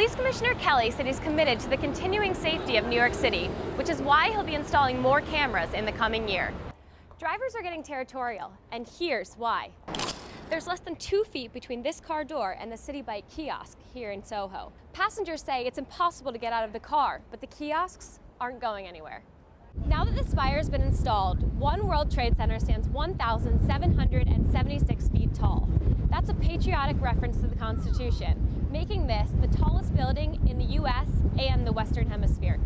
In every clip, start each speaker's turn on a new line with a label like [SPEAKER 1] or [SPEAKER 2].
[SPEAKER 1] Police Commissioner Kelly said he's committed to the continuing safety of New York City, which is why he'll be installing more cameras in the coming year. Drivers are getting territorial, and here's why. There's less than 2 feet between this car door and the Citi Bike kiosk here in Soho. Passengers say it's impossible to get out of the car, but the kiosks aren't going anywhere. Now that the spire has been installed, One World Trade Center stands 1,776 feet tall. That's a patriotic reference to the Constitution, making this the tallest building in the U.S. and the Western Hemisphere.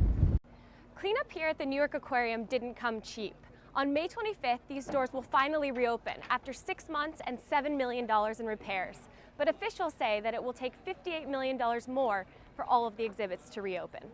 [SPEAKER 1] Cleanup here at the New York Aquarium didn't come cheap. On May 25th, these doors will finally reopen after 6 months and $7 million in repairs. But officials say that it will take $58 million more for all of the exhibits to reopen.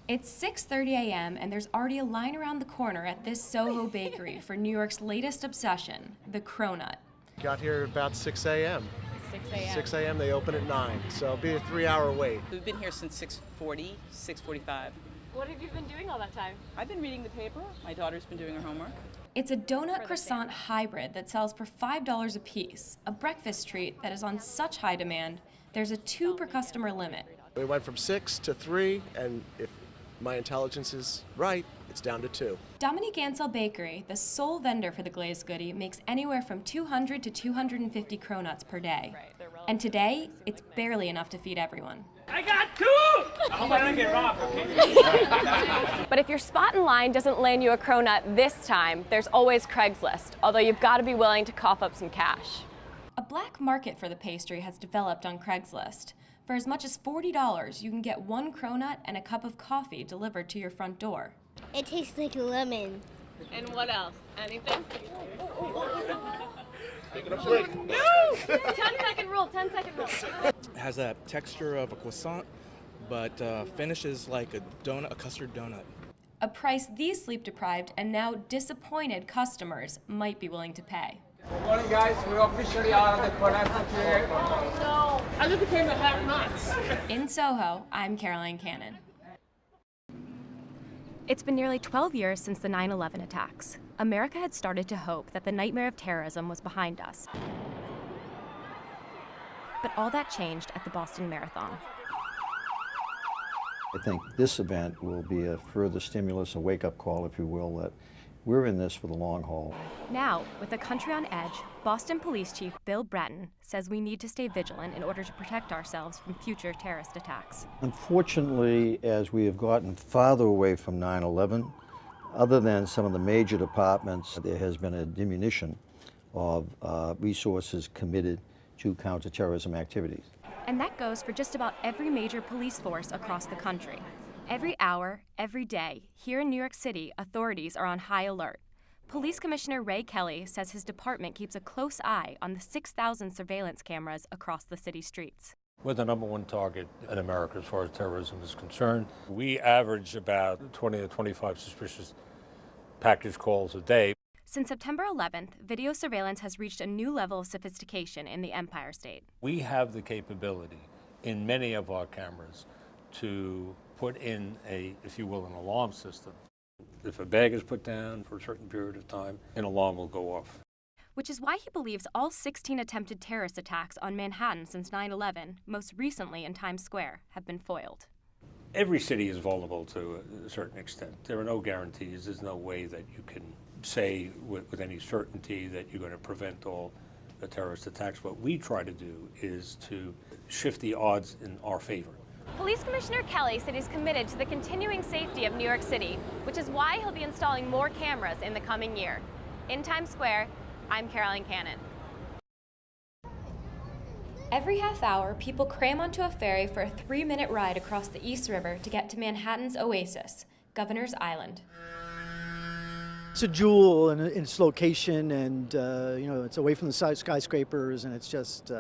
[SPEAKER 1] It's 6:30 a.m. and there's already a line around the corner at this Soho bakery for New York's latest obsession, the Cronut.
[SPEAKER 2] Got here about 6 a.m.
[SPEAKER 1] 6 a.m.
[SPEAKER 2] 6 a.m. They open at 9, so it'll be a 3-hour wait.
[SPEAKER 3] We've been here since 6:40, 6:45.
[SPEAKER 1] What have you been doing all that time?
[SPEAKER 3] I've been reading the paper. My daughter's been doing her homework.
[SPEAKER 1] It's a donut croissant hybrid that sells for $5 a piece, a breakfast treat that is on such high demand, there's a 2 per customer limit.
[SPEAKER 2] We went from 6 to 3, and if my intelligence is right, it's down to 2.
[SPEAKER 1] Dominique Ansel Bakery, the sole vendor for the glazed goodie, makes anywhere from 200 to 250 cronuts per day. And today, it's barely enough to feed everyone.
[SPEAKER 4] I got 2! I hope I don't get robbed, okay?
[SPEAKER 1] But if your spot in line doesn't land you a cronut this time, there's always Craigslist, although you've got to be willing to cough up some cash. A black market for the pastry has developed on Craigslist. For as much as $40, you can get 1 cronut and a cup of coffee delivered to your front door.
[SPEAKER 5] It tastes like lemon.
[SPEAKER 1] And what else? Anything?
[SPEAKER 2] Taking a break.
[SPEAKER 1] 10-second rule, 10-second rule.
[SPEAKER 6] It has that texture of a croissant, but finishes like a donut, a custard donut.
[SPEAKER 1] A price these sleep-deprived and now disappointed customers might be willing to pay.
[SPEAKER 4] Good morning, guys. We're officially out of the pineapple tree. No! I just became a half nuts.
[SPEAKER 1] In Soho, I'm Caroline Cannon. It's been nearly 12 years since the 9/11 attacks. America had started to hope that the nightmare of terrorism was behind us. But all that changed at the Boston Marathon.
[SPEAKER 7] I think this event will be a further stimulus, a wake-up call, if you will, that we're in this for the long haul.
[SPEAKER 1] Now, with the country on edge, Boston Police Chief Bill Bratton says we need to stay vigilant in order to protect ourselves from future terrorist attacks.
[SPEAKER 7] Unfortunately, as we have gotten farther away from 9/11, other than some of the major departments, there has been a diminution of resources committed to counterterrorism activities.
[SPEAKER 1] And that goes for just about every major police force across the country. Every hour, every day, here in New York City, authorities are on high alert. Police Commissioner Ray Kelly says his department keeps a close eye on the 6,000 surveillance cameras across the city streets.
[SPEAKER 8] We're the #1 target in America as far as terrorism is concerned. We average about 20 to 25 suspicious package calls a day.
[SPEAKER 1] Since September 11th, video surveillance has reached a new level of sophistication in the Empire State.
[SPEAKER 8] We have the capability in many of our cameras to put in if you will, an alarm system. If a bag is put down for a certain period of time, an alarm will go off.
[SPEAKER 1] Which is why he believes all 16 attempted terrorist attacks on Manhattan since 9/11, most recently in Times Square, have been foiled.
[SPEAKER 8] Every city is vulnerable to a certain extent. There are no guarantees. There's no way that you can say with any certainty that you're going to prevent all the terrorist attacks. What we try to do is to shift the odds in our favor.
[SPEAKER 1] Police Commissioner Kelly said he's committed to the continuing safety of New York City, which is why he'll be installing more cameras in the coming year. In Times Square, I'm Caroline Cannon. Every half hour, people cram onto a ferry for a 3-minute ride across the East River to get to Manhattan's oasis, Governor's Island.
[SPEAKER 9] It's a jewel in its location, and it's away from the skyscrapers, and it's just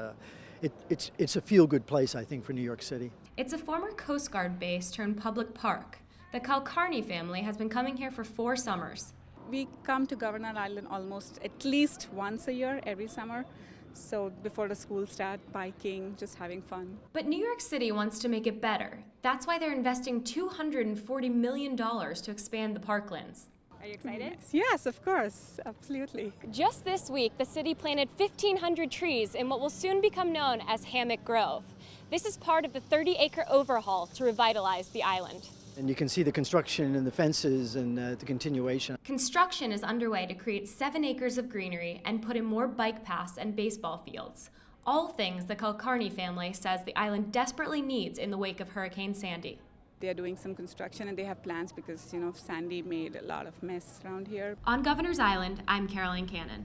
[SPEAKER 9] it's a feel-good place, I think, for New York City.
[SPEAKER 1] It's a former Coast Guard base turned public park. The Kulkarni family has been coming here for 4 summers.
[SPEAKER 10] We come to Governor Island almost at least once a year, every summer. So before the school start, biking, just having fun.
[SPEAKER 1] But New York City wants to make it better. That's why they're investing $240 million to expand the parklands. Are you excited?
[SPEAKER 10] Yes, of course, absolutely.
[SPEAKER 1] Just this week, the city planted 1,500 trees in what will soon become known as Hammock Grove. This is part of the 30-acre overhaul to revitalize the island.
[SPEAKER 9] And you can see the construction and the fences and the continuation.
[SPEAKER 1] Construction is underway to create 7 acres of greenery and put in more bike paths and baseball fields. All things the Kulkarni family says the island desperately needs in the wake of Hurricane Sandy.
[SPEAKER 10] They are doing some construction and they have plans because, Sandy made a lot of mess around here.
[SPEAKER 1] On Governor's Island, I'm Caroline Cannon.